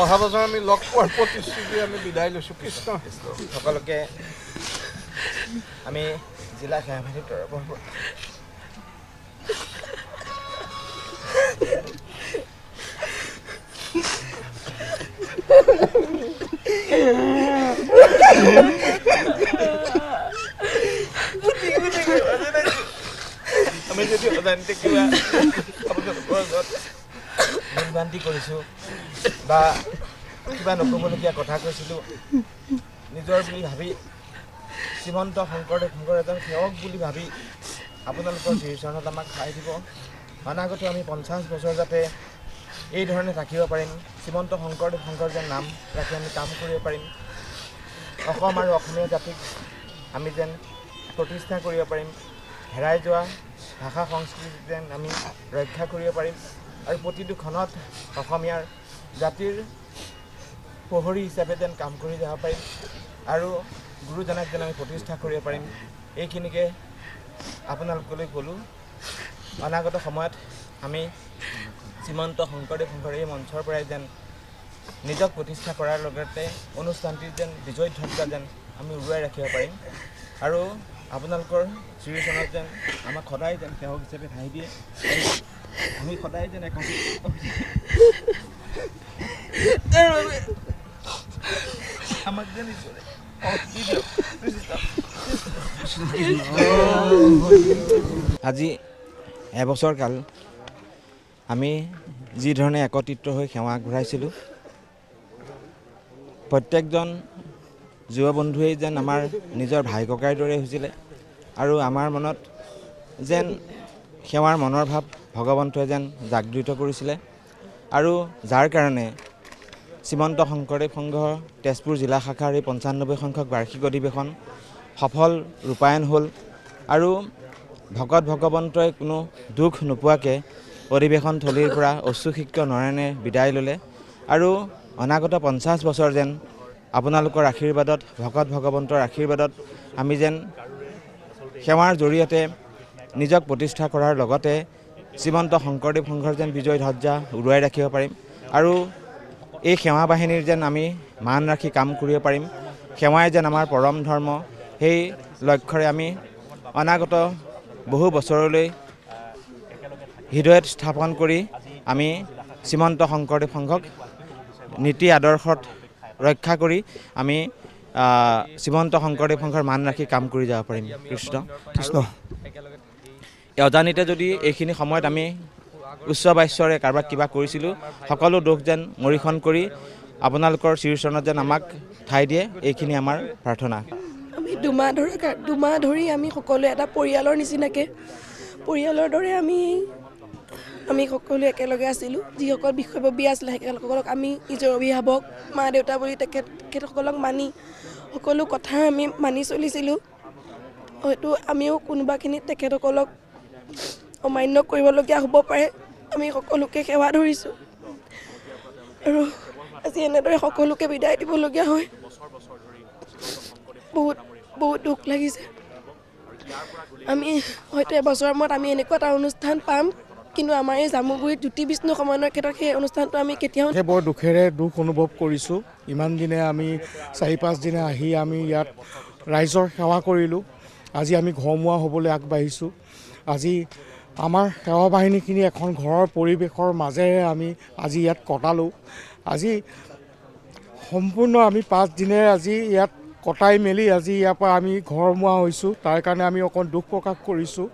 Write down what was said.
অহা বছৰ আমি লগ পোৱাৰ প্ৰতিশ্ৰুতি আমি বিদায় লৈছোঁ। কৃষ্ণ সকলোকে আমি জিলা সেনাবাহিনীৰ তৰফৰ পৰা আমি যদি অজানিতে কিবা আপোনালোকৰ আগত বিভ্ৰান্তি কৰিছোঁ বা কিবা নক'বলগীয়া কথা কৈছিলোঁ, নিজৰ বুলি ভাবি শ্ৰীমন্ত শংকৰদেৱ এজন সেৱক বুলি ভাবি আপোনালোকৰ শ্ৰীচৰণত আমাক ঠাই দিব। অনাগত আমি 50 বছৰ যাতে এই ধৰণে থাকিব পাৰিম, শ্ৰীমন্ত শংকৰ যেন নাম ৰাখি আমি কাম কৰিব পাৰিম, অসম আৰু অসমীয়া জাতিক আমি যেন প্ৰতিষ্ঠা কৰিব পাৰিম, হেৰাই যোৱা ভাষা সংস্কৃতি যেন আমি ৰক্ষা কৰিব পাৰিম আৰু প্ৰতিটো ক্ষণত অসমীয়াৰ জাতিৰ প্ৰহৰী হিচাপে যেন কাম কৰি যাব পাৰিম আৰু গুৰুজনাক যেন আমি প্ৰতিষ্ঠা কৰিব পাৰিম, এইখিনিকে আপোনালোকলৈ ক'লোঁ। অনাগত সময়ত আমি শ্ৰীমন্ত শংকৰদেৱ এই মঞ্চৰ পৰাই যেন নিজক প্ৰতিষ্ঠা কৰাৰ লগতে অনুষ্ঠানটিৰ যেন বিজয় ধ্বজা যেন আমি উৰুৱাই ৰাখিব পাৰিম আৰু আপোনালোকৰ শ্ৰীচৰণত যেন আমাক সদায় যেন সেৱক হিচাপে ঠাই দিয়ে, আমি সদায় যেন আমাক যেন আজি এবছৰ কাল আমি যি ধৰণে একত্ৰিত হৈ সেৱা আগবঢ়াইছিলোঁ, প্ৰত্যেকজন যুৱ বন্ধুৱেই যেন আমাৰ নিজৰ ভাই ককাইৰ দৰে হৈছিলে আৰু আমাৰ মনত যেন সেৱাৰ মনৰ ভাৱ ভগৱন্তই যেন জাগৃত কৰিছিলে আৰু যাৰ কাৰণে শ্ৰীমন্ত শংকৰদেৱ সংঘৰ তেজপুৰ জিলা শাখাৰ এই 95 সংখ্যক বাৰ্ষিক অধিৱেশন সফল ৰূপায়ণ হ'ল আৰু ভকত ভগৱন্তই কোনো দুখ নোপোৱাকৈ অধিৱেশন থলীৰ পৰা অশ্ৰুসিক্ত নয়নে বিদায় ল'লে আৰু অনাগত 50 বছৰ যেন আপোনালোকৰ আশীৰ্বাদত, ভকত ভগৱন্তৰ আশীৰ্বাদত আমি যেন সেৱাৰ জৰিয়তে নিজক প্ৰতিষ্ঠা কৰাৰ লগতে শ্ৰীমন্ত শংকৰদেৱ সংঘৰ যেন বিজয় ধ্বজা উৰুৱাই ৰাখিব পাৰিম আৰু এই সেৱা বাহিনীৰ যেন আমি মান ৰাখি কাম কৰিব পাৰিম, সেৱাই যেন আমাৰ পৰম ধৰ্ম, সেই লক্ষ্যৰে আমি অনাগত বহু বছৰলৈ হৃদয়ত স্থাপন কৰি আমি শ্ৰীমন্ত শংকৰদেৱ সংঘক নীতি আদৰ্শত ৰক্ষা কৰি আমি শ্ৰীমন্ত শংকৰদেৱ সংঘৰ মান ৰাখি কাম কৰি যাব পাৰিম। কৃষ্ণ অজানিতে যদি এইখিনি সময়ত আমি উচ্চ বাস্যৰে কাৰোবাক কিবা কৰিছিলোঁ, সকলো দোষ যেন মৰিখন কৰি আপোনালোকৰ শ্ৰীচৰণত যেন আমাক ঠাই দিয়ে, এইখিনি আমাৰ প্ৰাৰ্থনা। আমি দুমাহ ধৰি আমি সকলোৱে এটা পৰিয়ালৰ নিচিনাকৈ পৰিয়ালৰ দৰে আমি সকলোৱে একেলগে আছিলোঁ। যিসকল বিষয়ববীয়া আছিলে সেইসকলক আমি নিজৰ অভিভাৱক মা দেউতা বুলি তেখেতসকলক মানি সকলো কথা আমি মানি চলিছিলোঁ। হয়তো আমিও কোনোবাখিনিত তেখেতসকলক অমান্য কৰিবলগীয়া হ'ব পাৰে, আমি সকলোকে সেৱা ধৰিছোঁ আৰু আজি এনেদৰে সকলোকে বিদায় দিবলগীয়া হয়। বহুত দুখ লাগিছে। আমি হয়তো এবছৰৰ মূৰত আমি এনেকুৱা এটা অনুষ্ঠান পাম, কিন্তু আমাৰ এই জামুগুৰিত জ্যোতি বিষ্ণু সমন্বয়ৰ ক্ষেত্ৰত সেই অনুষ্ঠানটো আমি কেতিয়াও বৰ দুখেৰে দুখ অনুভৱ কৰিছোঁ। ইমান দিনে আমি 4-5 দিনে আহি আমি ইয়াত ৰাইজৰ সেৱা কৰিলোঁ, আজি আমি ঘৰমুৱা হ'বলৈ আগবাঢ়িছোঁ। আজি আমাৰ সেৱা বাহিনীখিনি এখন ঘৰৰ পৰিৱেশৰ মাজেৰে আমি আজি ইয়াত কটালোঁ। আজি সম্পূৰ্ণ আমি 5 দিনেৰে আজি ইয়াত কটাই মেলি আজি ইয়াৰ পৰা আমি ঘৰমুৱা হৈছোঁ, তাৰ কাৰণে আমি অকণ দুখ প্ৰকাশ কৰিছোঁ।